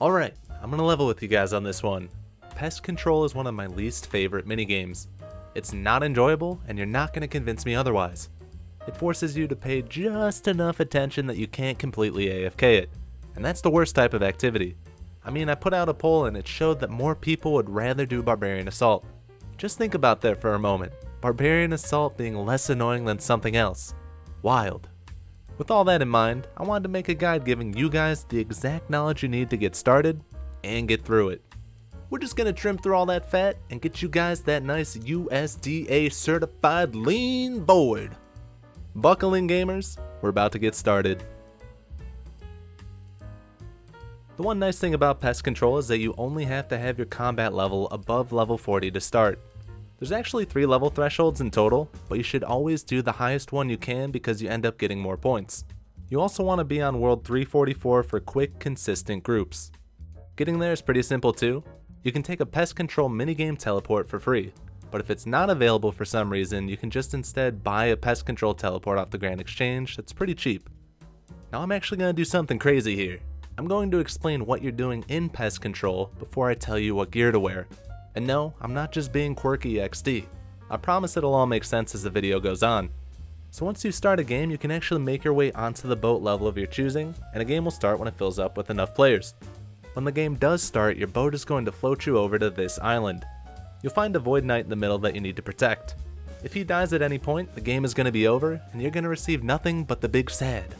Alright, I'm gonna level with you guys on this one. Pest Control is one of my least favorite minigames. It's not enjoyable, and you're not gonna convince me otherwise. It forces you to pay just enough attention that you can't completely AFK it, and that's the worst type of activity. I mean, I put out a poll and it showed that more people would rather do Barbarian Assault. Just think about that for a moment. Barbarian Assault being less annoying than something else. Wild. With all that in mind, I wanted to make a guide giving you guys the exact knowledge you need to get started and get through it. We're just gonna trim through all that fat and get you guys that nice USDA certified lean board. Buckle in, gamers, we're about to get started. The one nice thing about Pest Control is that you only have to have your combat level above level 40 to start. There's actually 3 level thresholds in total, but you should always do the highest one you can because you end up getting more points. You also want to be on world 344 for quick, consistent groups. Getting there is pretty simple too. You can take a Pest Control minigame teleport for free, but if it's not available for some reason, you can just instead buy a Pest Control teleport off the Grand Exchange that's pretty cheap. Now I'm actually going to do something crazy here. I'm going to explain what you're doing in Pest Control before I tell you what gear to wear. And no, I'm not just being quirky XD. I promise it'll all make sense as the video goes on. So once you start a game, you can actually make your way onto the boat level of your choosing, and a game will start when it fills up with enough players. When the game does start, your boat is going to float you over to this island. You'll find a Void Knight in the middle that you need to protect. If he dies at any point, the game is going to be over, and you're going to receive nothing but the big sad.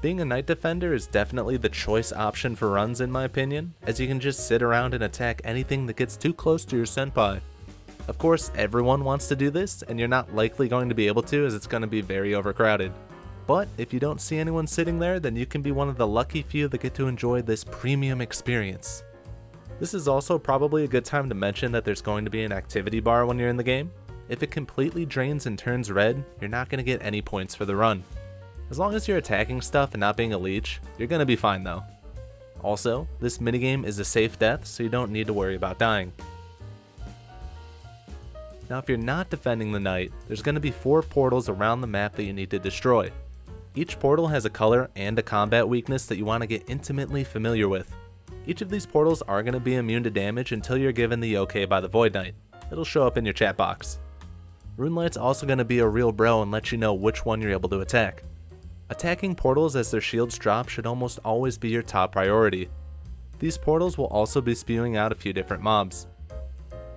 Being a Knight Defender is definitely the choice option for runs in my opinion, as you can just sit around and attack anything that gets too close to your senpai. Of course, everyone wants to do this, and you're not likely going to be able to as it's going to be very overcrowded. But if you don't see anyone sitting there, then you can be one of the lucky few that get to enjoy this premium experience. This is also probably a good time to mention that there's going to be an activity bar when you're in the game. If it completely drains and turns red, you're not going to get any points for the run. As long as you're attacking stuff and not being a leech, you're gonna be fine though. Also, this minigame is a safe death, so you don't need to worry about dying. Now if you're not defending the Knight, there's gonna be 4 portals around the map that you need to destroy. Each portal has a color and a combat weakness that you want to get intimately familiar with. Each of these portals are gonna be immune to damage until you're given the OK by the Void Knight. It'll show up in your chat box. Runelight's also gonna be a real bro and let you know which one you're able to attack. Attacking portals as their shields drop should almost always be your top priority. These portals will also be spewing out a few different mobs.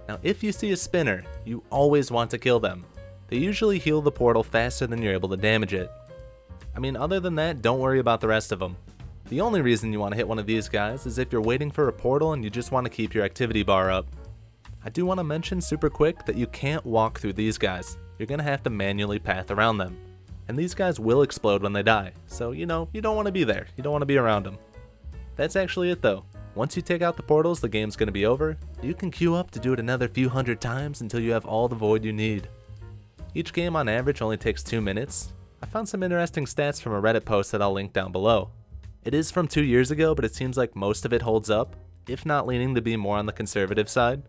Now if you see a spinner, you always want to kill them. They usually heal the portal faster than you're able to damage it. I mean, other than that, don't worry about the rest of them. The only reason you want to hit one of these guys is if you're waiting for a portal and you just want to keep your activity bar up. I do want to mention super quick that you can't walk through these guys. You're going to have to manually path around them. And these guys will explode when they die, so you don't want to be there, you don't want to be around them. That's actually it though. Once you take out the portals, the game's going to be over. You can queue up to do it another few hundred times until you have all the void you need. Each game on average only takes 2 minutes. I found some interesting stats from a Reddit post that I'll link down below. It is from 2 years ago, but it seems like most of it holds up, if not leaning to be more on the conservative side.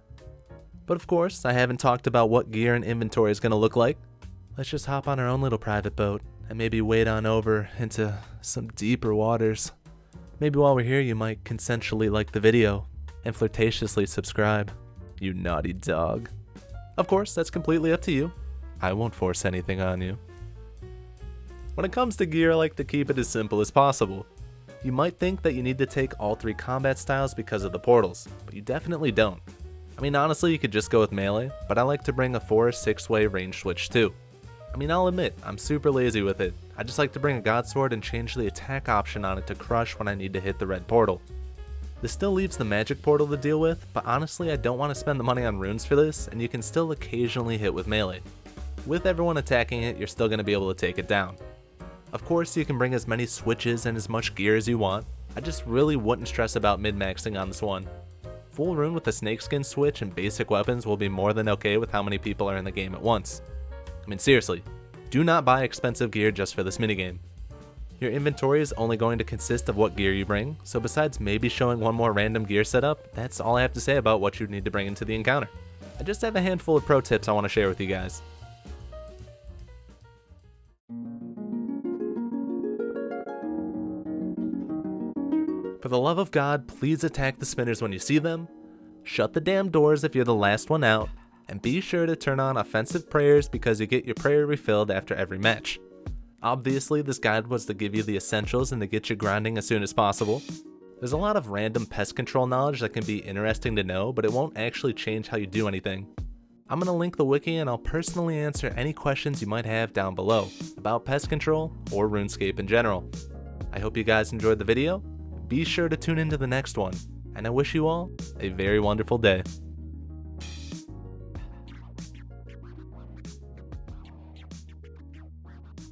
But of course, I haven't talked about what gear and inventory is going to look like. Let's just hop on our own little private boat and maybe wade on over into some deeper waters. Maybe while we're here you might consensually like the video and flirtatiously subscribe, you naughty dog. Of course, that's completely up to you. I won't force anything on you. When it comes to gear, I like to keep it as simple as possible. You might think that you need to take all 3 combat styles because of the portals, but you definitely don't. I mean, honestly, you could just go with melee, but I like to bring a 4 or 6-way range switch too. I mean, I'll admit, I'm super lazy with it. I just like to bring a God Sword and change the attack option on it to crush when I need to hit the red portal. This still leaves the magic portal to deal with, but honestly I don't want to spend the money on runes for this, and you can still occasionally hit with melee. With everyone attacking it, you're still going to be able to take it down. Of course, you can bring as many switches and as much gear as you want. I just really wouldn't stress about min-maxing on this one. Full rune with a snakeskin switch and basic weapons will be more than okay with how many people are in the game at once. I mean, seriously, do not buy expensive gear just for this minigame. Your inventory is only going to consist of what gear you bring, so besides maybe showing one more random gear setup, that's all I have to say about what you need to bring into the encounter. I just have a handful of pro tips I want to share with you guys. For For the love of God, please attack the spinners when you see them, shut the damn doors if you're the last one out, and be sure to turn on offensive prayers because you get your prayer refilled after every match. Obviously, this guide was to give you the essentials and to get you grinding as soon as possible. There's a lot of random pest control knowledge that can be interesting to know, but it won't actually change how you do anything. I'm going to link the wiki and I'll personally answer any questions you might have down below about pest control or RuneScape in general. I hope you guys enjoyed the video. Be sure to tune into the next one, and I wish you all a very wonderful day.